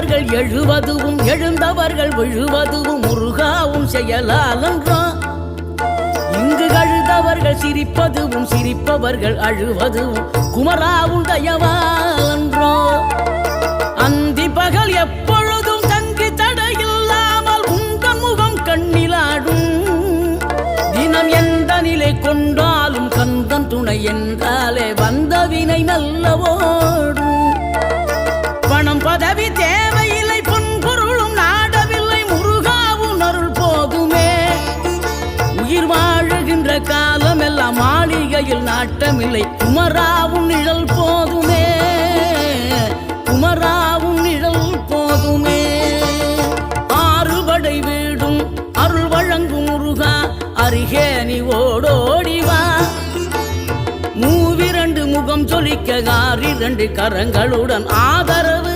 விழுந்தவர்கள் எழுவதுவும் எழுந்தவர்கள் விழுவதுவும் முருகாவும் செயலாலன்றோ இங்கு அழுதவர்கள் சிரிப்பதுவும் சிரிப்பவர்கள் அழுவதுவும் குமராவும் தயவாலன்றோ அந்தி பகல் எப்பொழுதும் தங்கி தடையில்லாமல் உங்கள் முகம் கண்ணிலாடும் தினம் எந்த நிலை கொண்டாலும் கந்தன் துணை என்றாலே வந்த வினை நல்லவோடும் பணம் பதவி தேவையில்லை பொன்பொருளும் நாடவில்லை முருகாவும் அருள் போதுமே உயிர் வாழுகின்ற காலம் எல்லாம் மாளிகையில் நாட்டமில்லை குமராவும் நிழல் போதுமே குமராவும் நிழல் போதுமே ஆறுபடை வீடும் அருள் வழங்கும் முருகா அருகே நீ ஓடோடிவா மூவிரண்டு முகம் சொலிக்க 6 கரங்களுடன் ஆதரவு